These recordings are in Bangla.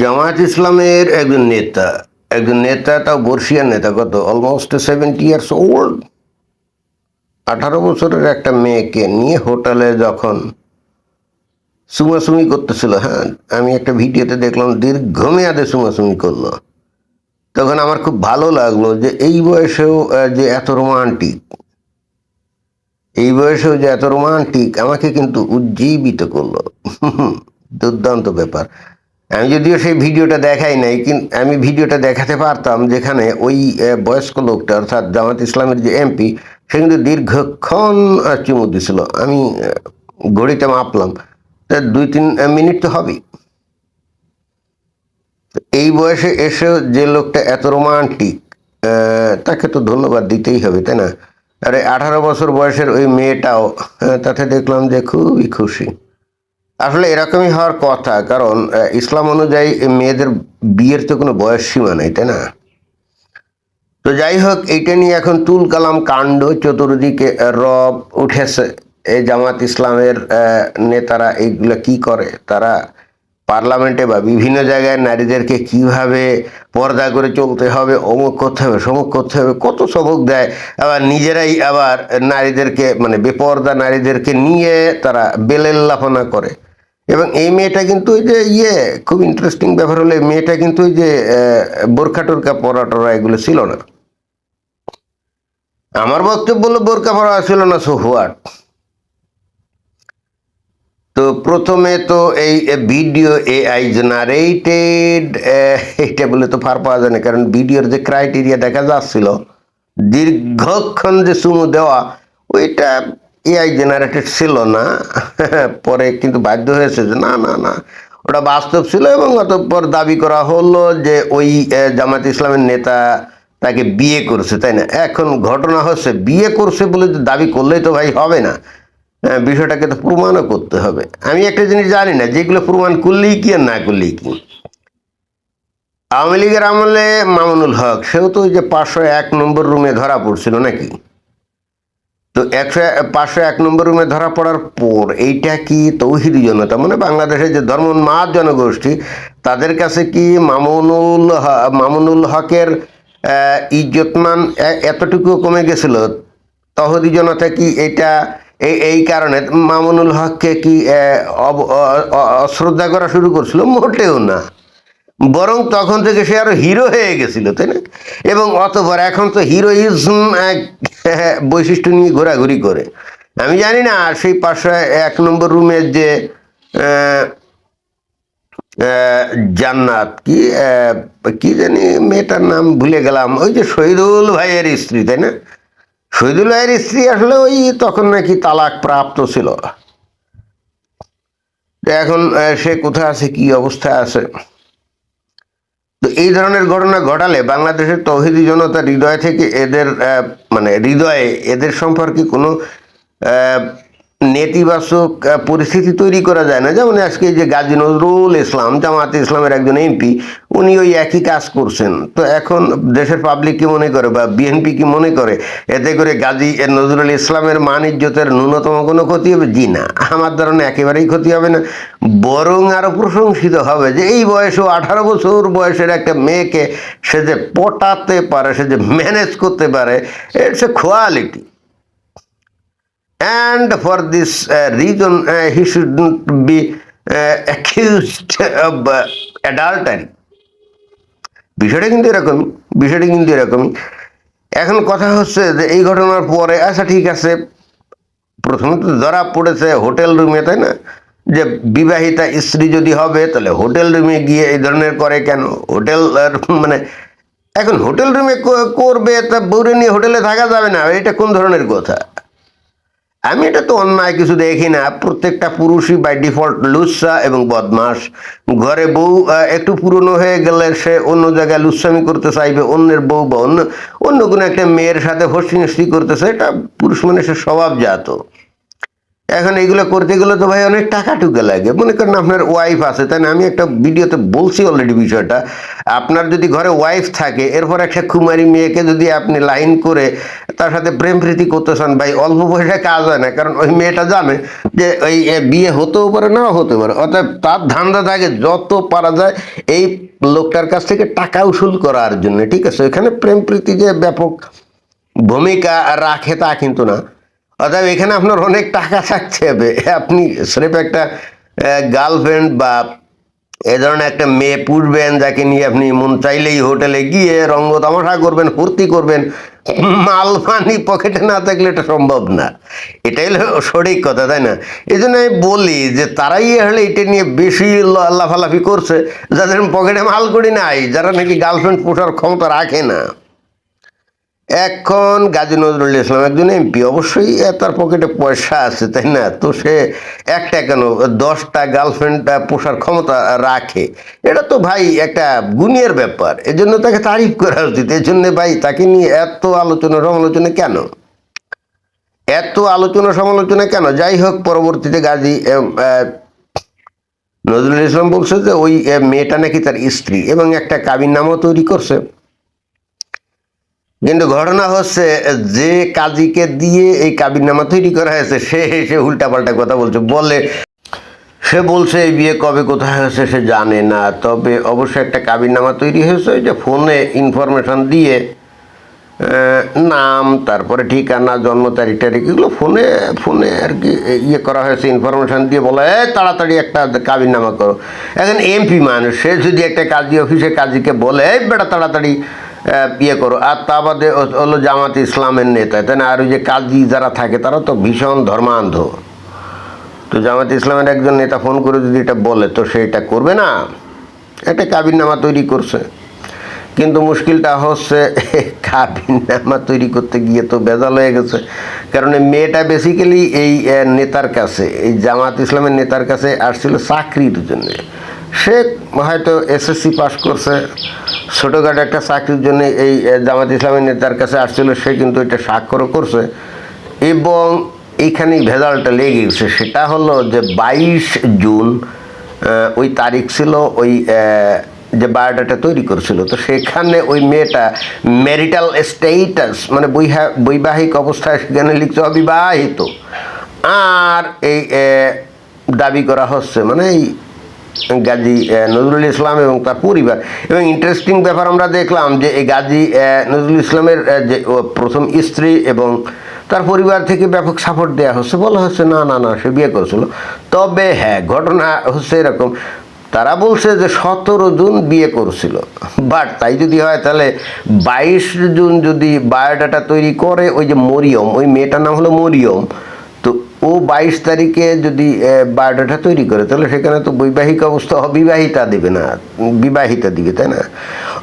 জামায়াত ইসলামের একজন নেতা তাও বর্ষিয়ার নেতা, কত অলমোস্ট 70 ইয়ার্স ওল্ড, 18 বছরের একটা মেয়েকে নিয়ে হোটেলে যখন সুমাসুমি করতেছিল, হ্যাঁ আমি একটা ভিডিওতে দেখলাম দীর্ঘমেয়াদে সুমাসুমি করলো। তখন আমার খুব ভালো লাগলো যে এই বয়সেও যে এত রোমান্টিক, আমাকে কিন্তু উজ্জীবিত করলো। দুর্দান্ত ব্যাপার। আমি যদিও সেই ভিডিওটা দেখাই নাই, কিন্তু আমি ভিডিওটা দেখাতে পারতাম যেখানে ওই বয়স্ক লোকটা অর্থাৎ জামাত ইসলামের যে এমপি, সে কিন্তু দীর্ঘক্ষণ চুমু দিছিল। আমি ঘড়িতে মাপলাম, তা 2-3 মিনিট তো হবেই। এই বয়সে এসেও যে লোকটা এত রোমান্টিক, তাকে তো ধন্যবাদ দিতেই হবে, তাই না? আরে 18 বছর বয়সের ওই মেয়েটাও তাতে দেখলাম যে খুবই খুশি। আসলে এরকমই হওয়ার কথা, কারণ ইসলাম অনুযায়ী মেয়েদের বিয়ের তো কোনো বয়স সীমা নেই, তাই না? তো যাই হোক, এইটা নিয়ে এখন তুল কালাম কাণ্ড, চতুর্দিকে রব উঠেছে। এই জামাত ইসলামের নেতারা এইগুলো কি করে, তারা পার্লামেন্টে বা বিভিন্ন জায়গায় নারীদেরকে কিভাবে পর্দা করে চলতে হবে, অমুক করতে হবে, সমুক করতে হবে, কত সবক দেয়। আবার নিজেরাই আবার নারীদেরকে, মানে বেপর্দা নারীদেরকে নিয়ে তারা বেলেল্লাপনা করে। এবং এই মেয়েটা কিন্তু ওই যে খুব ইন্টারেস্টিং ব্যাপার হলো, এই মেয়েটা কিন্তু ওই যে বোরখা টোরখা পরা টরা এগুলো ছিল না। আমার বক্তব্য হলো বোরকা পরা ছিল না, সো হোয়াট। তো প্রথমে তো এই ভিডিও এআই জেনারেটেড, এটা বলে তো ফার পাওয়া যায় না, কারণ ভিডিওর যে ক্রাইটেরিয়া দেখা যাচ্ছিল, দীর্ঘক্ষণ যে চুমু দেওয়া, ওইটা এআই জেনারেটেড ছিল না। পরে কিন্তু বাধ্য হয়েছে যে না না না, ওটা বাস্তব ছিল। এবং অতঃপর দাবি করা হলো যে ওই জামাত ইসলামের নেতা তাকে বিয়ে করছে, তাই না? এখন ঘটনা হচ্ছে, বিয়ে করছে বলে দাবি করলেই তো ভাই হবে না, বিষয়টাকে তো প্রমাণও করতে হবে। আমি একটা জিনিস জানি না, যেগুলো প্রমাণ করলেই কি আর না করলেই কি। আওয়ামী লীগের আমলে মামুনুল হক, সেও তো ওই যে 501 নম্বর রুমে ধরা পড়ছিল নাকি। তো 501 নম্বর রুমে ধরা পড়ার পর এইটা কি তৌহিদি জনতা, মানে বাংলাদেশের যে ধর্মোন্মাদ জনগোষ্ঠী, তাদের কাছে কি মামুনুল হকের ইজ্জতমান এতটুকু কমে গেছিল? তৌহিদি জনতা কি এটা এই কারণে মামুনুল হককে কি অশ্রদ্ধা করা শুরু করছিল? মোটেও না, বরং তখন থেকে সে আরো হিরো হয়ে গেছিল, তাই না? এবং অতঃপর এখন তো হিরোইজম বৈশিষ্ট্য নিয়ে ঘোরাঘুরি করে। আমি জানি না সেই 501 নম্বর রুমের যে জান্নাত কি জানি মেয়েটার নাম ভুলে গেলাম, ওই যে শহীদুল ভাইয়ের স্ত্রী, তাই না? শহীদুল ভাইয়ের স্ত্রী আসলে ওই তখন নাকি তালাক প্রাপ্ত ছিল। এখন সে কোথায় আছে, কি অবস্থায় আছে? তো এই ধরনের ঘটনা ঘটালে বাংলাদেশের তৌহিদি জনতা হৃদয় থেকে এদের মানে হৃদয়ে এদের সম্পর্কে কোনো নেতিবাচক পরিস্থিতি তৈরি করা যায় না। যেমন আজকে যে গাজী নজরুল ইসলাম, জামায়াতে ইসলামের একজন এমপি, উনি ওই একই কাজ করছেন। তো এখন দেশের পাবলিক কি মনে করে বা বিএনপি কি মনে করে এতে করে গাজী নজরুল ইসলামের মান ইজ্জতের ন্যূনতম কোনো ক্ষতি হবে? জি না, আমার ধারণা একেবারেই ক্ষতি হবে না, বরং আরো প্রশংসিত হবে যে এই বয়সেও 18 বছর বয়সের একটা মেয়েকে সে যে পটাতে পারে, সে যে ম্যানেজ করতে পারে, it's a quality. And for this reason, he shouldn't be accused of adultery. বিষয়টা কিন্তু এরকমই। এখন কথা হচ্ছে যে এই ঘটনার পরে, আচ্ছা ঠিক আছে, প্রথমে তো ধরা পড়েছে হোটেল রুমে, তাই না? যে বিবাহিতা স্ত্রী যদি হবে তাহলে হোটেল রুমে গিয়ে এই ধরনের করে কেন? হোটেল মানে এখন হোটেল রুমে করবে, তা বউরে নিয়ে হোটেলে থাকা যাবে না, এটা কোন ধরনের কথা? আমি এটা তো অন্যায় কিছু দেখি না। প্রত্যেকটা পুরুষই বাই ডিফল্ট লুচ্ছা এবং বদমাস। ঘরে বউ একটু পুরনো হয়ে গেলে সে অন্য জায়গায় লুচ্ছামি করতে চাইবে, অন্যের বউ বা অন্য কোনো একটা মেয়ের সাথে হস্তি করতেছে, এটা পুরুষ মানুষের স্বভাবজাত। এখন এগুলো করতে গেলে তো ভাই অনেক টাকা টুকা লাগে। মনে করেন আপনার ওয়াইফ আছে, তাই না? আমি একটা ভিডিওতে বলছি অলরেডি বিষয়টা। আপনার যদি ঘরে ওয়াইফ থাকে, এরপর একটা কুমারী মেয়েকে যদি আপনি লাইন করে তার সাথে প্রেম প্রীতি করতে চান, ভাই অল্প পয়সায় কাজ হয় না। কারণ ওই মেয়েটা জানে যে ওই বিয়ে হতেও পারে নাও হতে পারে, অর্থাৎ তার ধান্দা থাকে যত পারা যায় এই লোকটার কাছ থেকে টাকা উসুল করার জন্য। ঠিক আছে, এখানে প্রেম প্রীতি যে ব্যাপক ভূমিকা রাখে তা কিন্তু না। অর্থাৎ এখানে আপনার অনেক টাকা থাকতে হবে। আপনি স্রেফ একটা গার্লফ্রেন্ড বা এ ধরনের একটা মেয়ে পুষবেন, যাকে নিয়ে আপনি মন চাইলেই হোটেলে গিয়ে রঙ্গ তামাশা করবেন, ফুর্তি করবেন। মাল মানি পকেটে না থাকলে এটা সম্ভব না। এটাই হলো সঠিক কথা, তাই না? এই জন্য আমি বলি যে তারাই হলে এটা নিয়ে বেশি লাফালাফি করছে যাদের পকেটে মাল করি নাই, যারা নাকি গার্লফ্রেন্ড পোষার ক্ষমতা রাখে না। এখন গাজী নজরুল ইসলাম একজন এমপি, অবশ্যই তার পকেটে পয়সা আছে, তাই না? তো সে একটা কেন 10টা গার্লফ্রেন্ড পোষার ক্ষমতা রাখে, এটা তো ভাই একটা গুণের ব্যাপার। এজন্য তাকে তারিফ করা উচিত। এই জন্য ভাই তাকে নিয়ে এত আলোচনা সমালোচনা কেন, এত আলোচনা সমালোচনা কেন? যাই হোক, পরবর্তীতে গাজী নজরুল ইসলাম বলছে যে ওই মেয়েটা নাকি তার স্ত্রী এবং একটা কাবিননামাও তৈরি করছে। কিন্তু ঘটনা হচ্ছে যে কাজীকে দিয়ে এই কাবিননামা তৈরি করা হয়েছে সে এসে উল্টাপাল্টা কথা বলে সে বলছে এই বিয়ে কবে কোথায় হয়েছে সে জানে না। তবে অবশ্যই একটা কাবিননামা তৈরি হয়েছে ওই যে ফোনে ইনফরমেশন দিয়ে, নাম, তারপরে ঠিকানা, জন্ম তারিখ টারিখ, এগুলো ফোনে ফোনে আর কি ইয়ে করা হয়েছে, ইনফরমেশন দিয়ে বলে তাড়াতাড়ি একটা কাবিননামা করো। এখন এমপি মানুষ, সে যদি একটা কাজী অফিসে কাজীকে বলে বেটা তাড়াতাড়ি ইয়ে করো, আর তা বাদে হলো জামাত ইসলামের নেতা, তাই না? আর ওই যে কাজী যারা থাকে তারা তো ভীষণ ধর্মান্ধ। তো জামাত ইসলামের একজন নেতা ফোন করে যদি এটা বলে তো সে এটা করবে না। একটা কাবিননামা তৈরি করছে, কিন্তু মুশকিলটা হচ্ছে কাবিননামা তৈরি করতে গিয়ে তো বেজাল হয়ে গেছে। কারণ এই মেয়েটা বেসিক্যালি এই নেতার কাছে, এই জামাত ইসলামের নেতার কাছে আসছিল চাকরির জন্য। সে হয়তো এসএসসি পাস করছে, ছোটোখাটো একটা চাকরির জন্য এই জামাত ইসলামের নেতার কাছে আসছিল। সে কিন্তু এটা স্বাক্ষরও করছে এবং এইখানেই ভেজালটা লেগে গেছে। সেটা হলো যে 22 জুন ওই তারিখ ছিল ওই যে বায়োডাটা তৈরি করছিল। তো সেখানে ওই মেয়েটা ম্যারিটাল স্টেটাস মানে বৈবাহিক অবস্থায় সেখানে লিখছে অবিবাহিত। আর এই দাবি করা হচ্ছে মানে এই গাজী নজরুল ইসলাম এবং তার পরিবার। এবং ইন্টারেস্টিং ব্যাপার আমরা দেখলাম যে এই গাজী নজরুল ইসলামের যে প্রথম স্ত্রী এবং তার পরিবার থেকে ব্যাপক সাপোর্ট দেওয়া হচ্ছে, বলা হচ্ছে না না না সে বিয়ে করেছিল। তবে হ্যাঁ, ঘটনা হচ্ছে এরকম, তারা বলছে যে 17 জুন বিয়ে করছিল। বাট তাই যদি হয় তাহলে 22 জুন যদি বায়োডাটা তৈরি করে ওই যে মরিয়ম, ওই মেয়েটার নাম হলো মরিয়ম, তো ও 22 তারিখে যদি বায়োডাটা তৈরি করে তাহলে সেখানে তো বৈবাহিক অবস্থা অবিবাহিতা দেবে না, বিবাহিতা দিবে, তাই না?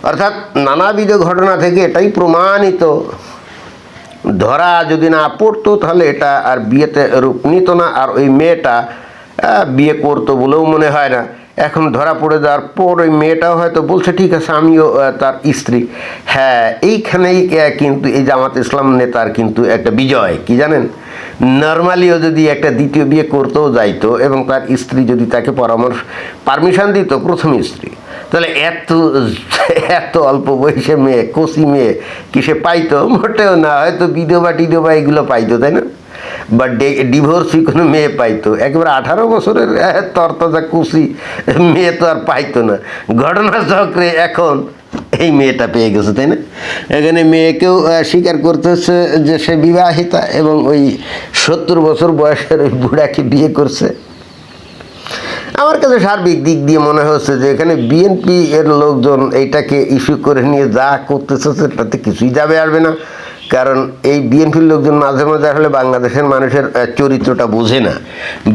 অর্থাৎ নানাবিধ ঘটনা থেকে এটাই প্রমাণিত, ধরা যদি না পড়তো তাহলে এটা আর বিয়েতে রূপ নিত না। আর ওই মেয়েটা বিয়ে করতো বলেও মনে হয় না। এখন ধরা পড়ে যাওয়ার পর ওই মেয়েটাও হয়তো বলছে ঠিক আছে আমিও তার স্ত্রী। হ্যাঁ, এইখানেই কিন্তু এই জামাত ইসলাম নেতার কিন্তু একটা বিজয়, কি জানেন? নর্মালিও যদি একটা দ্বিতীয় বিয়ে করতেও যাইতো এবং তার স্ত্রী যদি তাকে পারমিশন দিত, প্রথম স্ত্রী, তাহলে এত এত অল্প বয়সে মেয়ে, কচি মেয়ে কি সে পাইতো? মোটেও না। হয়তো বিধবা এগুলো পাইতো, তাই না? বা ডিভোর্সি কোনো মেয়ে পাইতো। একেবারে 18 বছরের তরতাজা কুচি মেয়ে তো আর পাইতো না। ঘটনা চক্রে এখন এই মেয়েটা পেয়ে গেছে, তাই না? এখানে মেয়েকেও স্বীকার করতে হচ্ছে যে সে বিবাহিতা এবং ওই 70 বছর বয়সের ওই বুড়াকে বিয়ে করছে। আমার কাছে সার্বিক দিক দিয়ে মনে হচ্ছে যে এখানে বিএনপি এর লোকজন এইটাকে ইস্যু করে নিয়ে যা করতেছে তাতে কিছুই যাবে আসবে না। কারণ এই বিএনপির লোকজন মাঝে মাঝে আসলে বাংলাদেশের মানুষের চরিত্রটা বোঝে না।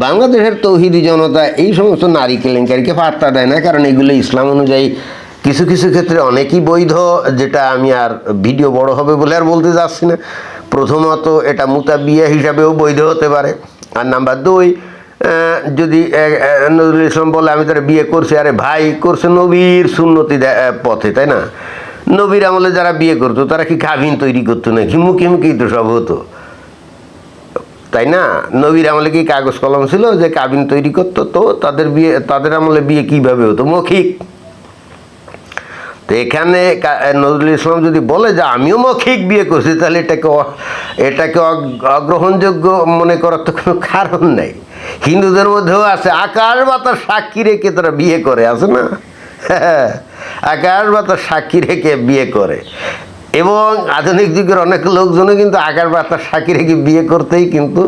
বাংলাদেশের তৌহিদি জনতা এই সমস্ত নারী কেলেঙ্কারিকে পাত্তা দেয় না, কারণ এগুলো ইসলাম অনুযায়ী কিছু কিছু ক্ষেত্রে অনেকই বৈধ, যেটা আমি আর ভিডিও বড় হবে বলে আর বলতে যাচ্ছি না। প্রথমত এটা মুতাবিয়া হিসাবেও বৈধ হতে পারে। আর নাম্বার 2, যদি নজরুল ইসলাম বলে আমি তারা বিয়ে করছি, আরে ভাই করছে নবীর সুন্নতি পথে, তাই না? নবীর আমলে যারা বিয়ে করতো তারা কি কাবিন তৈরি করতো নাকি? মুখে মুখেই তো সব হতো। তাই না? নবীর আমলে কি কাগজ কলম ছিল যে কাবিন তৈরি করতো? তো তাদের আমলে বিয়ে কিভাবে হতো? মৌখিক। তো এখানে নজরুল ইসলাম যদি বলে যে আমিও মৌখিক বিয়ে করছি, তাহলে এটাকে অগ্রহণযোগ্য মনে করার তো কোনো কারণ নেই। হিন্দুদের মধ্যেও আছে আকাশ বাতাস সাক্ষী রেখে তারা বিয়ে করে, আছে না? আকাশ বাতাস সাক্ষী রেখে বিয়ে করে। এবং আধুনিক যুগের অনেক লোকজনও কিন্তু আকাশ বাতাস সাক্ষী রেখে বিয়ে করতেই কিন্তু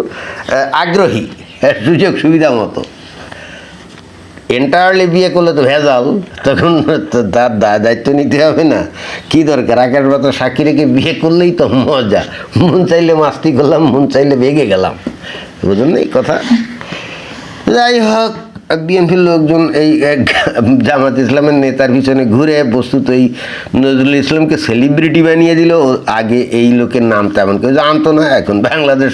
আগ্রহী, সুযোগ সুবিধা মতো। এন্টায়ারলি বিয়ে করলে তো ভেজাল, তখন তার দায়িত্ব নিতে হবে না? কি দরকার? আকাশ বাতাস সাক্ষী রেখে বিয়ে করলেই তো মজা। মন চাইলে মাস্তি করলাম, মন চাইলে ভেগে গেলাম। বুঝুন এই কথা। যাই হোক, বিএনপির লোকজন এই জামাত ইসলামের নেতার পিছনে ঘুরে বস্তুত এই নজরুল ইসলামকে সেলিব্রিটি বানিয়ে দিল। আগে এই লোকের নাম তেমন কেউ জানতো না, এখন বাংলাদেশ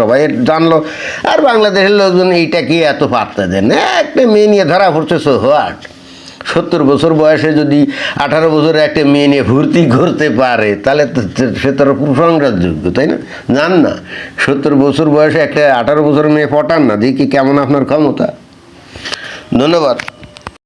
সবাই জানলো। আর বাংলাদেশের লোকজন এইটাকে এত পাত্তা দেন না। একটা মেয়ে নিয়ে ধরা পড়ছে, সো হোয়াট? 70 বছর বয়সে যদি 18 বছরের একটা মেয়ে নিয়ে ভর্তি করতে পারে, তাহলে সে তার প্রশংসাযোগ্য, তাই না? জান না, 70 বছর বয়সে একটা 18 বছরের মেয়ে পটান না, দেখি কেমন আপনার ক্ষমতা। ধন্যবাদ।